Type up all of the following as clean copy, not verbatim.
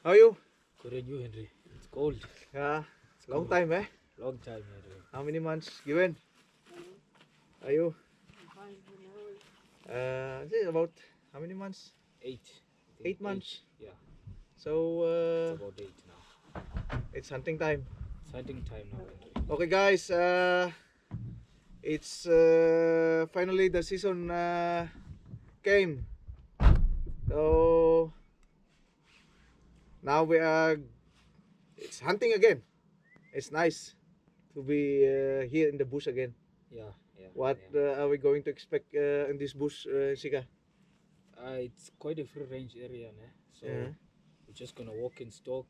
How are you? Good and you, Henry. It's cold. Yeah, It's long cold. time, eh? Long time, Henry. How many months? Given? Are you? Is it about how many months? 8. I think 8 months. Yeah, So it's about 8 now. it's hunting time. It's hunting time now, Henry. Okay, guys. It's finally the season came. So now we are. It's hunting again. It's nice to be here in the bush again. Yeah. What are we going to expect in this bush, Sika? It's quite a free range area, né? So Yeah. we're just gonna walk and stalk,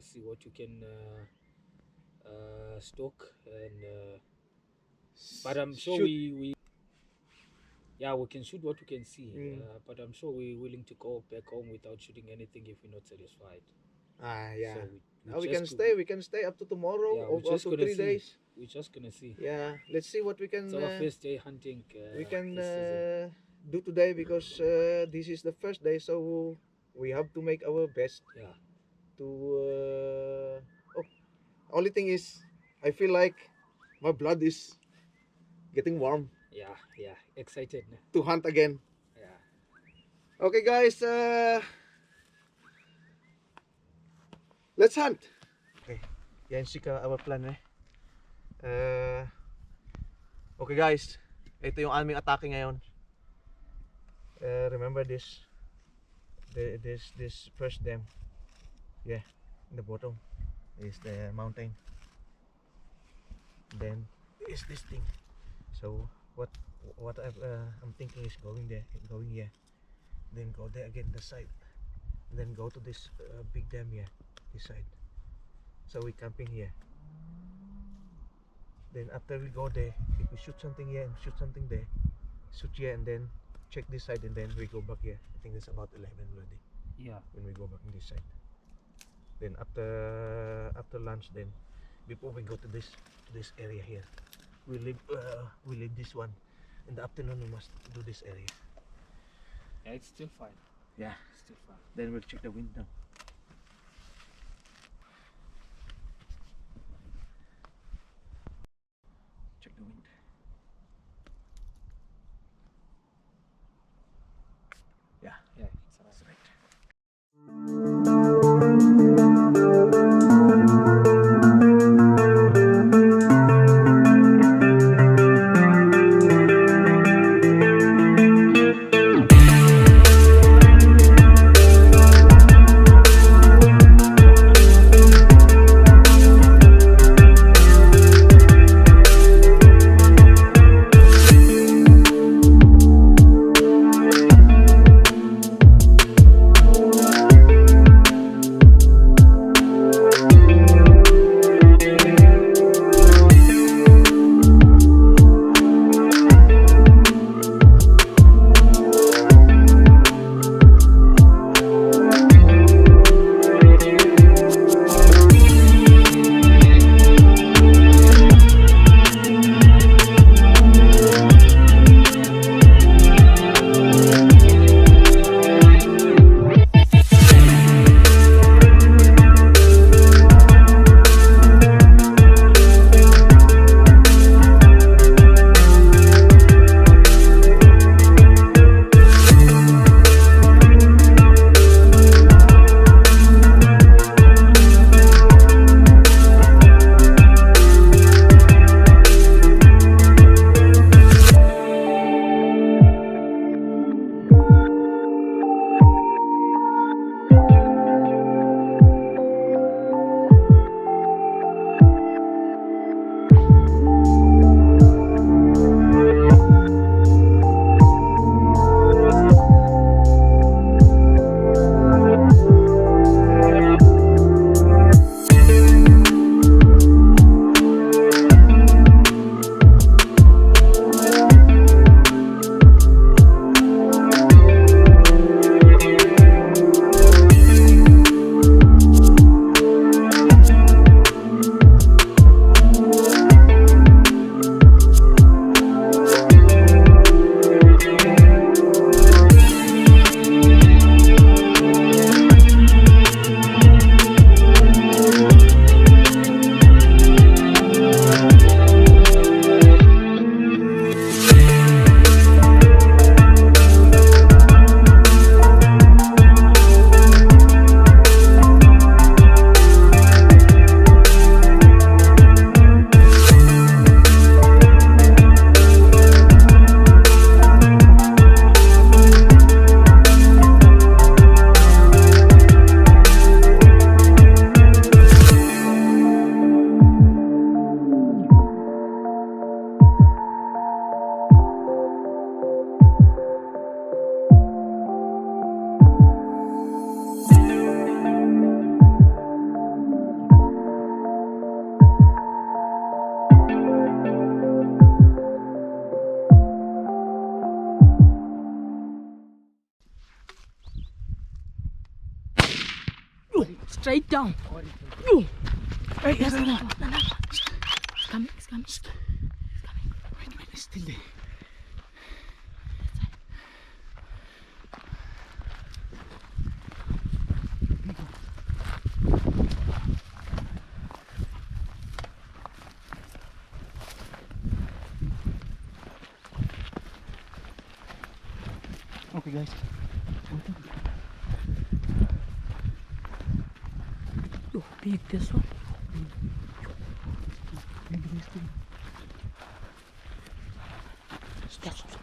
see what you can stalk, and but I'm sure Shoot. we can shoot what we can see. But I'm sure we're willing to go back home without shooting anything if we're not satisfied. Yeah. So We can stay. We can stay up to tomorrow Yeah, or we're just up to gonna 3 see. days. We're just gonna see. Yeah. Let's see what we can. It's our first day hunting. We can this season. do today because this is the first day, so we have to make our best Yeah. to. Only thing is, I feel like my blood is getting warm Yeah. Excited. Ne? to hunt again. Yeah. Okay, guys. Let's hunt. Okay. Yan Sika our plan eh. Okay guys, ito yung aming atake ngayon. Remember this first dam. Yeah, in the bottom is the mountain. Then is this thing. So what I'm thinking is going here, then go there again the side, and then go to this big dam here, this side. So we camping here. Then after we go there, if we shoot something here and shoot something there, shoot here and then check this side and then we go back here. I think it's about 11 already. Yeah. When we go back on this side. Then after lunch, then before we go to this area here, we leave this one. In the afternoon we must do this area. Yeah, it's still fine. Yeah. Still fine. Then we'll check the wind now. Check the wind. Yeah, Yeah, it's alright. that's right. straight down. Oh, Hey, Yes, it's no. It's coming, it's coming. wait, it's still there. Okay guys. Oh, big this one. Stop, stop, stop.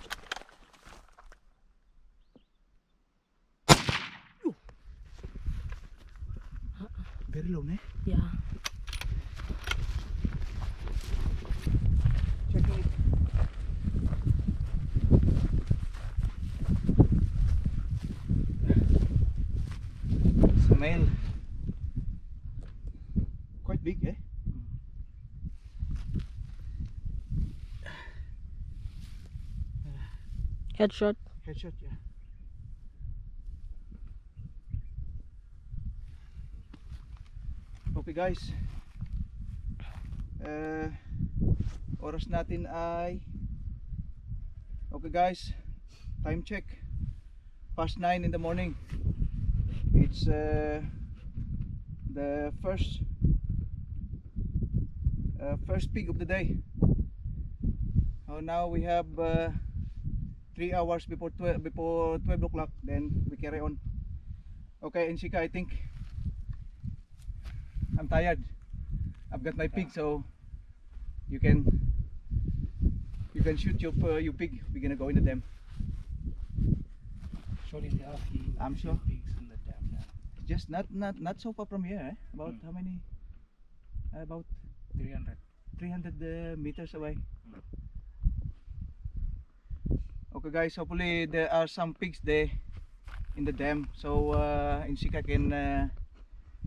Very low, ne? Yeah. Checking it. Smell. Quite big, eh? Headshot. Headshot, yeah. Okay guys. Oras natin ay okay guys, time check, past 9 in the morning. It's the first peak of the day. Now we have 3 hours before 12 o'clock, then we carry on. Okay, and Shika, I think I'm tired. I've got my pig, so you can shoot your pig. We're gonna go into them. surely there are few, I'm few sure. pigs in the dam now. Just not so far from here, eh? About how many? About 300. 300 meters away. Okay guys, hopefully there are some pigs there in the dam, so Insika can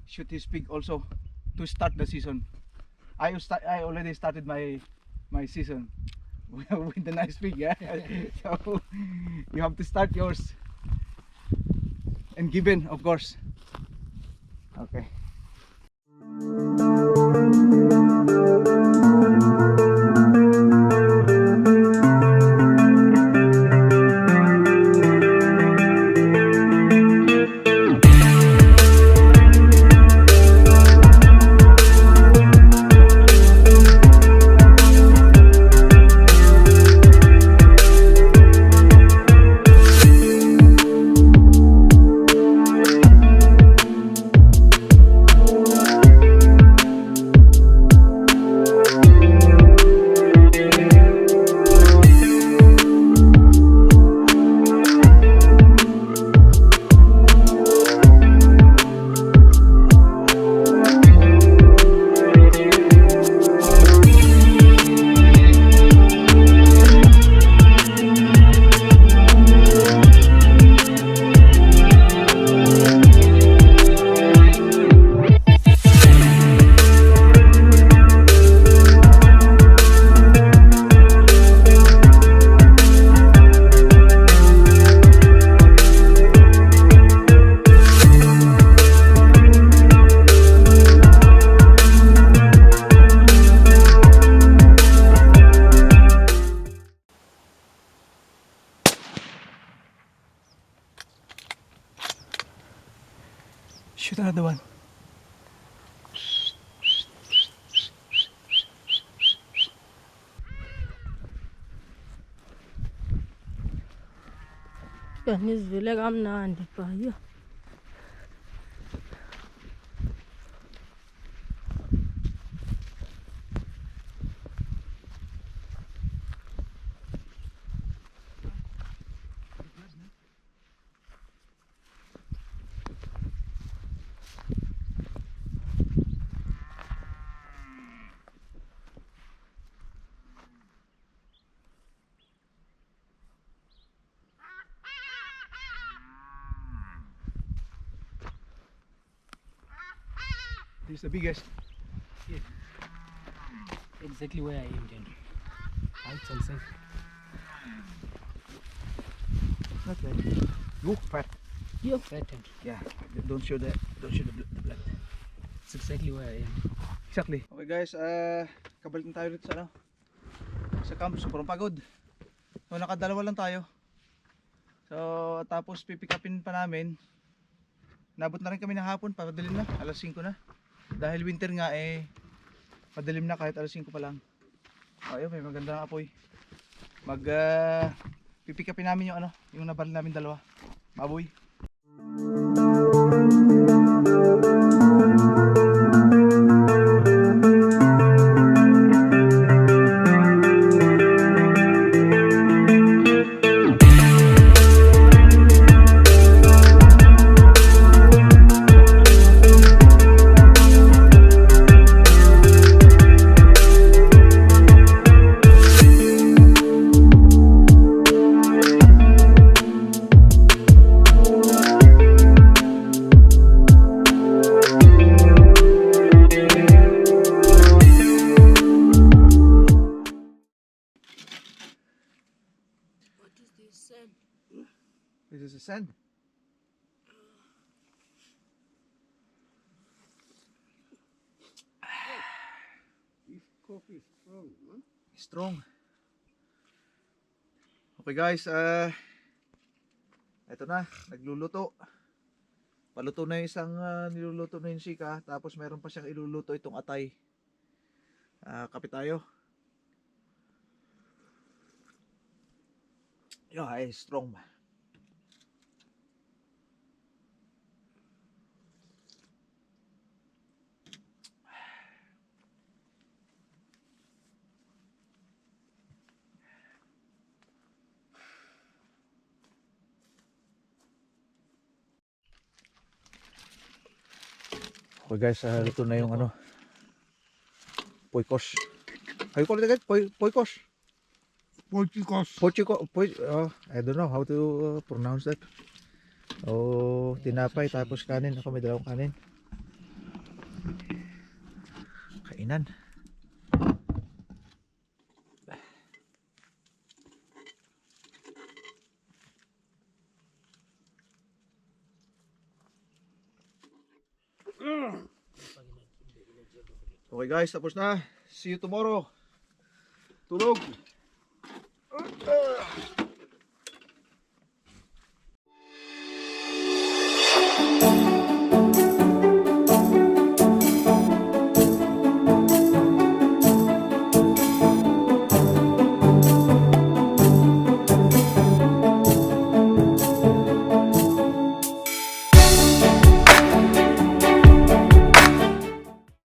shoot his pig also to start the season. I already started my season with the nice pig, yeah. So you have to start yours and given, of course. Okay. Shoot another one. Yan is village am na andi pa yo. This is the biggest. Exactly where I intend. Heights and safe. Not bad. Look, fat. Yo. Flattened. Yeah. Don't show the blood. That's exactly where I am. Exactly. Okay guys, kabalik na tayo dito sa sa camp. Sobrang pagod. So nakadalawa lang tayo. So tapos pipick upin pa namin. Nabot na rin kami ng hapon, padilim na, alas 5 na. Dahil winter nga madilim na kahit alas 5 pa lang. Ayun, may magandang apoy. Pipick upin namin yung nabaril namin dalawa. Maboy. This is the sand. This coffee is strong, huh? Strong. Okay guys, eto na, nagluluto. Paluto na yung isang niluluto na yung sika, tapos meron pa siyang iluluto itong atay. Kapit tayo. Yo, ay strong. Okay guys, luto na yung poykos. How you call it again? Poykos? I don't know how to pronounce that. Oh, tinapay tapos kanin. Ako may dalawang kanin. Kainan. Okay guys, tapos na. See you tomorrow. Tulog.